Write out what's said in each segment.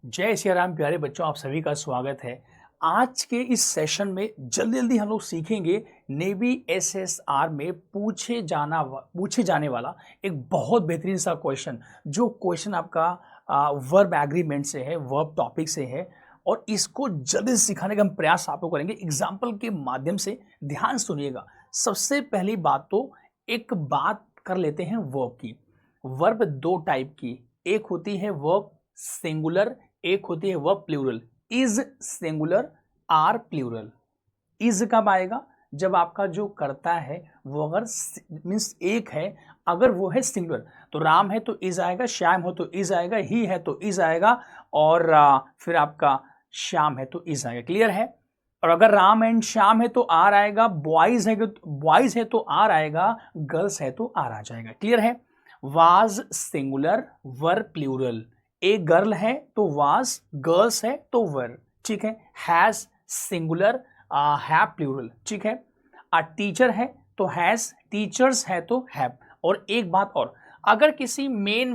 जय श्री राम प्यारे बच्चों, आप सभी का स्वागत है। आज के इस सेशन में जल्दी जल्दी हम लोग सीखेंगे नेवी एसएसआर में पूछे जाने वाला एक बहुत बेहतरीन सा क्वेश्चन, जो क्वेश्चन आपका वर्ब एग्रीमेंट से है, वर्ब टॉपिक से है, और इसको जल्दी से सिखाने का हम प्रयास आप लोग करेंगे एग्जाम्पल के माध्यम से। ध्यान सुनिएगा। सबसे पहली बात तो एक बात कर लेते हैं वर्ब की। वर्ब दो टाइप की, एक होती है वर्ब सिंगुलर, एक होती है verb plural. Is singular, are plural. Is कब आएगा? जब आपका जो करता है वो अगर मीन्स एक है, अगर वो है सिंगुलर तो राम है तो इज आएगा, श्याम हो तो इज आएगा, ही है तो इज आएगा, और फिर आपका श्याम है तो इज आएगा। क्लियर है? और अगर राम एंड श्याम है तो आर आएगा, बॉयज है तो आर आएगा, गर्ल्स है तो आर आ जाएगा। क्लियर है? Was singular, were plural. एक गर्ल है तो वाज, गर्ल्स है तो वर। ठीक है? Has singular, have plural. ठीक है? टीचर है तो हैज, टीचर्स है तो हैव। और एक बात और, अगर किसी मेन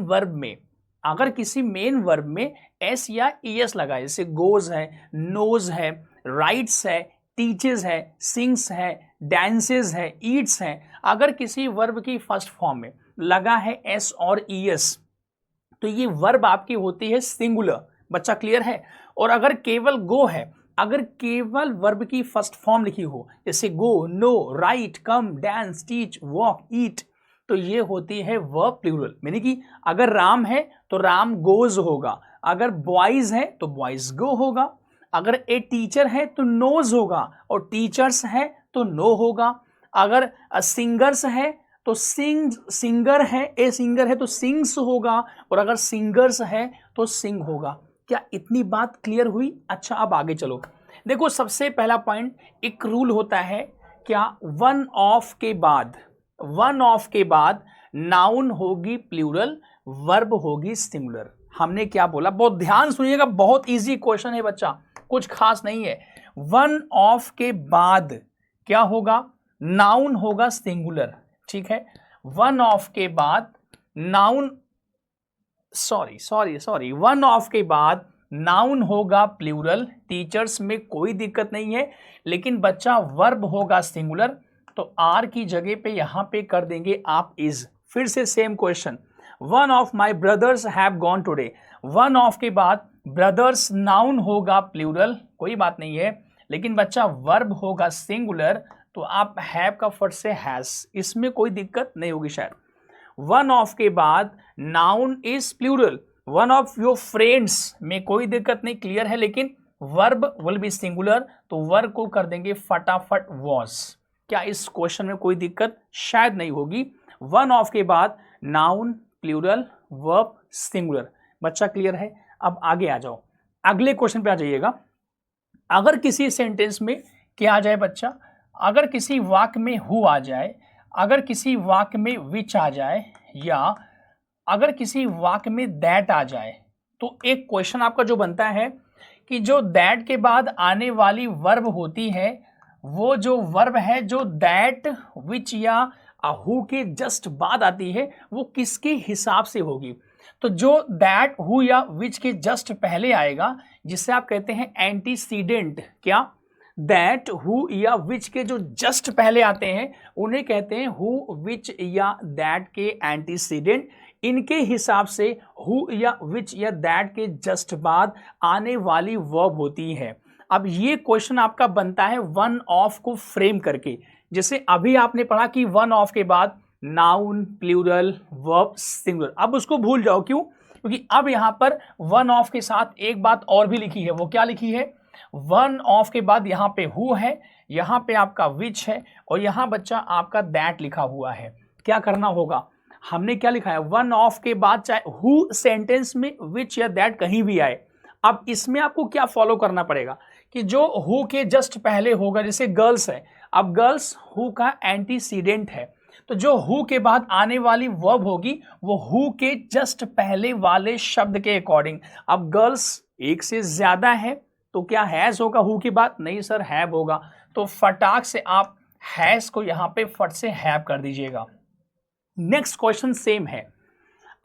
वर्ब में एस या ईएस लगाए, जैसे गोज है, नोज है, राइट्स है, टीचेस है, सिंग्स है, डांसेस है, ईट्स है, अगर किसी वर्ब की फर्स्ट फॉर्म में लगा है एस और ईएस तो ये वर्ब आपकी होती है सिंगुलर। बच्चा क्लियर है? और अगर केवल गो है, अगर केवल वर्ब की फर्स्ट फॉर्म लिखी हो, जैसे गो, नो, राइट, कम, डांस, टीच, वॉक, ईट, तो ये होती है वर्ब प्लूरल। यानी कि अगर राम है तो राम गोज होगा, अगर बॉयज है तो बॉयज गो होगा, अगर ए टीचर है तो नोज होगा, और टीचर्स है तो नो होगा, अगर सिंगर्स है तो सिंगर है, ए सिंगर है तो सिंग्स होगा, और अगर सिंगर्स है तो सिंग होगा। क्या इतनी बात क्लियर हुई? अच्छा, अब आगे चलो। देखो, सबसे पहला पॉइंट, एक रूल होता है क्या, वन ऑफ के बाद नाउन होगी प्लूरल, वर्ब होगी सिंगुलर। हमने क्या बोला? बहुत ध्यान सुनिएगा, बहुत इजी क्वेश्चन है बच्चा, कुछ खास नहीं है। वन ऑफ के बाद क्या होगा? नाउन होगा सिंगुलर। ठीक है? वन ऑफ के बाद नाउन, वन ऑफ के बाद नाउन होगा प्लूरल। टीचर्स में कोई दिक्कत नहीं है, लेकिन बच्चा वर्ब होगा सिंगुलर, तो आर की जगह पे यहां पे कर देंगे आप इज। फिर से same question, one of my brothers have gone today. One of के बाद ब्रदर्स नाउन होगा प्लूरल, कोई बात नहीं है, लेकिन बच्चा वर्ब होगा सिंगुलर, तो आप हैव का फट से हैज, इसमें कोई दिक्कत नहीं होगी शायद। वन ऑफ के बाद noun is plural, one of your friends में कोई दिक्कत नहीं, क्लियर है, लेकिन वर्ब विल बी सिंगुलर, तो वर्ब को कर देंगे फटाफट वॉज। क्या इस क्वेश्चन में कोई दिक्कत शायद नहीं होगी? वन ऑफ के बाद नाउन प्लूरल, वर्ब सिंगुलर। बच्चा क्लियर है? अब आगे आ जाओ, अगले क्वेश्चन पे आ जाइएगा। अगर किसी सेंटेंस में क्या आ जाए बच्चा, अगर किसी वाक्य में हु आ जाए, अगर किसी वाक्य में विच आ जाए, या अगर किसी वाक्य में दैट आ जाए, तो एक क्वेश्चन आपका जो बनता है कि जो दैट के बाद आने वाली वर्ब होती है, वो जो वर्ब है जो दैट, विच या हु के जस्ट बाद आती है, वो किसके हिसाब से होगी? तो जो दैट, हु या विच के जस्ट पहले आएगा, जिसे आप कहते हैं एंटीसीडेंट। क्या? दैट, हु या विच के जो जस्ट पहले आते हैं उन्हें कहते हैं हु, विच या दैट के एंटीसीडेंट। इनके हिसाब से हु या विच या दैट के जस्ट बाद आने वाली वर्ब होती है। अब ये क्वेश्चन आपका बनता है वन ऑफ को फ्रेम करके। जैसे अभी आपने पढ़ा कि वन ऑफ के बाद नाउन प्लूरल, वर्ब सिंगुलर। अब उसको भूल जाओ, क्यों? क्योंकि अब यहां पर वन ऑफ के साथ एक बात और भी लिखी है। वो क्या लिखी है? वन ऑफ के बाद यहाँ पे हु है, यहाँ पे आपका विच है, और यहाँ बच्चा आपका दैट लिखा हुआ है। क्या करना होगा? हमने क्या लिखा है? वन ऑफ के बाद चाहे हु सेंटेंस में विच या दैट कहीं भी आए। अब इसमें आपको क्या फॉलो करना पड़ेगा कि जो हु के जस्ट पहले होगा, जैसे गर्ल्स है, अब गर्ल्स हु का एंटीसीडेंट है, तो जो हु के बाद आने वाली वर्ब होगी वो हु के जस्ट पहले वाले शब्द के अकॉर्डिंग। अब गर्ल्स एक से ज्यादा है तो क्या हैज होगा हु की बात? नहीं सर, हैव होगा। तो फटाक से आप हैज को यहां पे फट से हैव कर दीजिएगा। नेक्स्ट क्वेश्चन सेम है।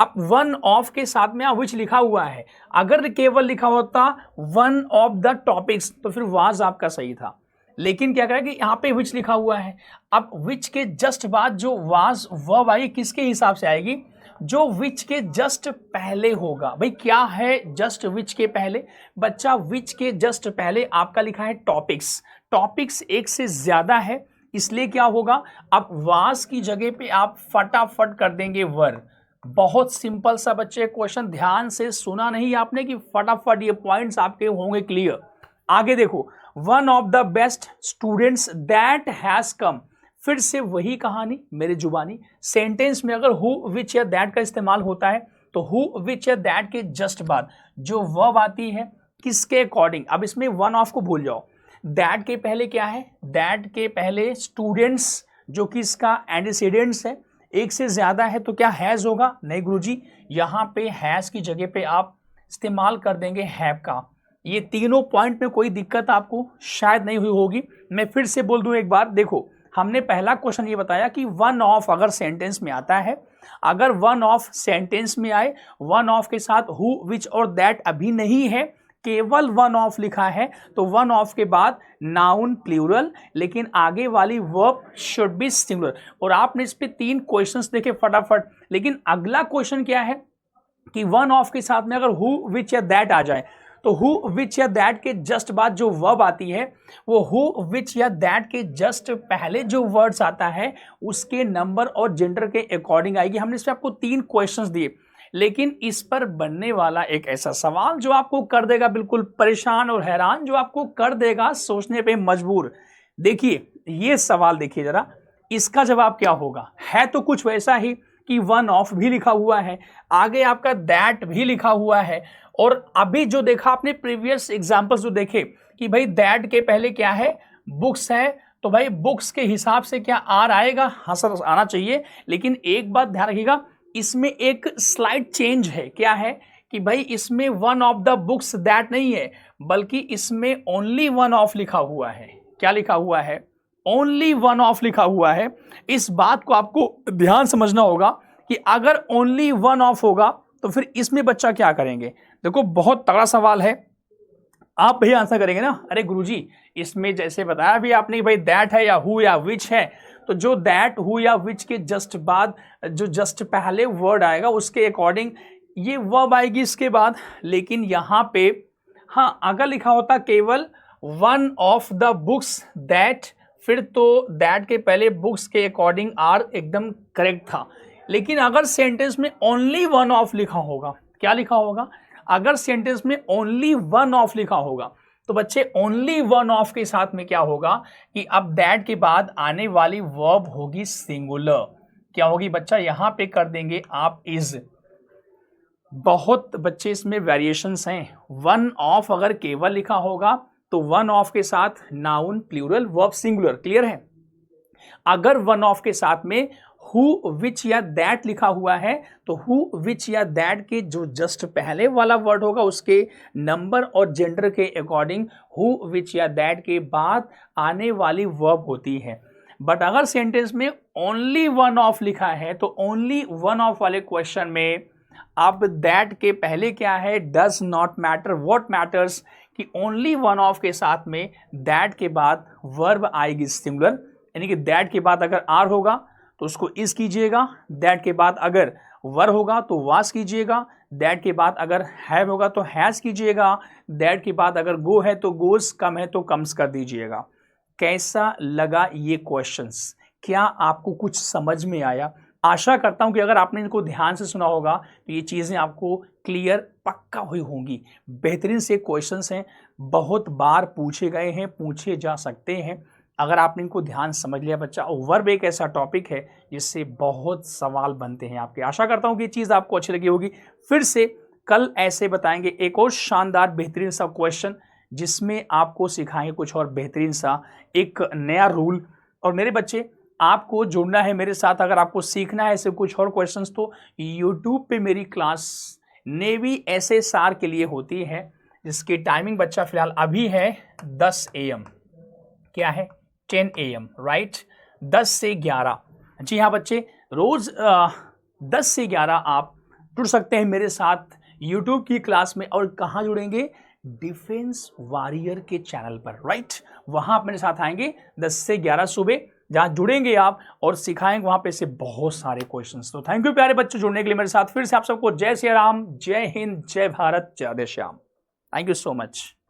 अब वन ऑफ के साथ में विच लिखा हुआ है, अगर केवल लिखा होता वन ऑफ द टॉपिक्स तो फिर वाज आपका सही था, लेकिन क्या करें कि यहाँ पे विच लिखा हुआ है। अब विच के जस्ट बाद जो वाज वर्ब आएगी किसके हिसाब से आएगी, जो विच के जस्ट पहले होगा। भाई क्या है जस्ट विच के पहले, बच्चा विच के जस्ट पहले आपका लिखा है टॉपिक्स, टॉपिक्स एक से ज्यादा है, इसलिए क्या होगा, अब वाज की जगह पे आप फटाफट कर देंगे वर। बहुत सिंपल सा बच्चे क्वेश्चन, ध्यान से सुना नहीं आपने कि फटाफट ये पॉइंट्स आपके होंगे क्लियर। आगे देखो, one of the best students that has come, फिर से वही कहानी मेरे जुबानी। सेंटेंस में अगर हु विच या दैट का इस्तेमाल होता है तो हु विच या दैट के जस्ट बाद जो वर्ब आती है किसके अकॉर्डिंग, अब इसमें वन ऑफ को भूल जाओ, दैट के पहले क्या है, दैट के पहले स्टूडेंट्स जो कि इसका एंटीसीडेंट्स है, एक से ज्यादा है तो क्या हैज होगा, नहीं गुरुजी, यहाँ पे हैज की जगह पे आप इस्तेमाल कर देंगे हैव का। ये तीनों पॉइंट में कोई दिक्कत आपको शायद नहीं हुई होगी। मैं फिर से बोल दूं एक बार, देखो हमने पहला क्वेश्चन ये बताया कि वन ऑफ अगर सेंटेंस में आता है, अगर वन ऑफ सेंटेंस में आए, वन ऑफ के साथ हु विच और दैट अभी नहीं है, केवल वन ऑफ लिखा है, तो वन ऑफ के बाद नाउन प्लूरल, लेकिन आगे वाली वर्ब शुड बी सिंगुलर। और आपने इस पे 3 क्वेश्चंस देखे फटाफट, लेकिन अगला क्वेश्चन क्या है कि वन ऑफ के साथ में अगर हु विच या दैट आ जाए तो हु विच या दैट के जस्ट बाद जो वर्ब आती है वो हु विच या दैट के जस्ट पहले जो वर्ड्स आता है उसके नंबर और जेंडर के अकॉर्डिंग आएगी। हमने इस पे आपको 3 क्वेश्चंस दिए, लेकिन इस पर बनने वाला एक ऐसा सवाल जो आपको कर देगा बिल्कुल परेशान और हैरान, जो आपको कर देगा सोचने पे मजबूर। देखिए ये सवाल देखिए जरा, इसका जवाब क्या होगा, है तो कुछ वैसा ही कि वन ऑफ भी लिखा हुआ है, आगे आपका दैट भी लिखा हुआ है, और अभी जो देखा आपने प्रीवियस एग्जांपल्स जो देखे कि भाई दैट के पहले क्या है, बुक्स है, तो भाई बुक्स के हिसाब से क्या आर आएगा, हाँ सर आना चाहिए। लेकिन एक बात ध्यान रखिएगा, इसमें एक स्लाइड चेंज है, क्या है कि भाई इसमें one of the books that नहीं है, बल्कि इसमें ओनली वन ऑफ लिखा हुआ है। क्या लिखा हुआ है, ओनली वन ऑफ लिखा हुआ है। इस बात को आपको ध्यान समझना होगा कि अगर ओनली वन ऑफ होगा तो फिर इसमें बच्चा क्या करेंगे। देखो बहुत तगड़ा सवाल है, आप भी आंसर करेंगे ना, अरे गुरुजी इसमें जैसे बताया भी आपने भाई दैट है या हु या विच है, तो जो दैट हु या विच के जस्ट बाद जो जस्ट पहले वर्ड आएगा उसके अकॉर्डिंग ये वर्ब आएगी इसके बाद। लेकिन यहाँ पे हाँ अगर लिखा होता केवल one of the books that, फिर तो दैट के पहले बुक्स के अकॉर्डिंग आर एकदम करेक्ट था। लेकिन अगर सेंटेंस में ओनली वन ऑफ लिखा होगा, क्या लिखा होगा, अगर सेंटेंस में ओनली वन ऑफ लिखा होगा तो बच्चे ओनली वन ऑफ के साथ में क्या होगा कि अब दैट के बाद आने वाली वर्ब होगी सिंगुलर। क्या होगी बच्चा, यहां पे कर देंगे आप इज। बहुत बच्चे इसमें वेरिएशंस हैं, वन ऑफ अगर केवल लिखा होगा तो वन ऑफ के साथ noun plural verb singular, clear है। अगर वन ऑफ के साथ में हु विच या दैट लिखा हुआ है तो हु विच या दैट के जो जस्ट पहले वाला वर्ड होगा उसके नंबर और जेंडर के अकॉर्डिंग हु विच या दैट के बाद आने वाली वर्ब होती है। बट अगर सेंटेंस में ओनली वन ऑफ लिखा है तो ओनली वन ऑफ वाले क्वेश्चन में अब दैट के पहले क्या है, does not matter, what matters कि ओनली वन ऑफ के साथ में दैट के बाद वर्ब आएगी सिंगुलर, यानी कि दैट के बाद अगर आर होगा तो उसको इज कीजिएगा, दैट के बाद अगर वर होगा तो वास कीजिएगा, दैट के बाद अगर हैव होगा तो हैज कीजिएगा, दैट के बाद अगर गो है तो गोस, कम है तो कम्स कर दीजिएगा। कैसा लगा ये क्वेश्चंस, क्या आपको कुछ समझ में आया? आशा करता हूं कि अगर आपने इनको ध्यान से सुना होगा तो ये चीज़ें आपको क्लियर पक्का हुई होंगी। बेहतरीन से क्वेश्चंस हैं, बहुत बार पूछे गए हैं, पूछे जा सकते हैं। अगर आपने इनको ध्यान समझ लिया बच्चा, वर्ब एक ऐसा टॉपिक है जिससे बहुत सवाल बनते हैं आपके। आशा करता हूं कि ये चीज़ आपको अच्छी लगी होगी। फिर से कल ऐसे बताएंगे एक और शानदार बेहतरीन सा क्वेश्चन जिसमें आपको सिखाएंगे कुछ और बेहतरीन सा एक नया रूल। और मेरे बच्चे आपको जुड़ना है मेरे साथ, अगर आपको सीखना है ऐसे कुछ और क्वेश्चंस तो यूट्यूब पे मेरी क्लास नेवी SSR के लिए होती है, जिसकी टाइमिंग बच्चा फिलहाल अभी है 10 AM, क्या है 10 AM, राइट, 10 से 11। जी हाँ बच्चे, रोज 10 से 11 आप जुड़ सकते हैं मेरे साथ यूट्यूब की क्लास में। और कहाँ जुड़ेंगे? डिफेंस वॉरियर के चैनल पर, राइट। वहां आप मेरे साथ आएंगे 10 से 11 सुबह, जहां जुड़ेंगे आप और सिखाएंगे वहां पे से बहुत सारे क्वेश्चंस। तो थैंक यू प्यारे बच्चों जुड़ने के लिए मेरे साथ। फिर से आप सबको जय श्री राम, जय हिंद, जय भारत, जय Shyam. Thank you so much.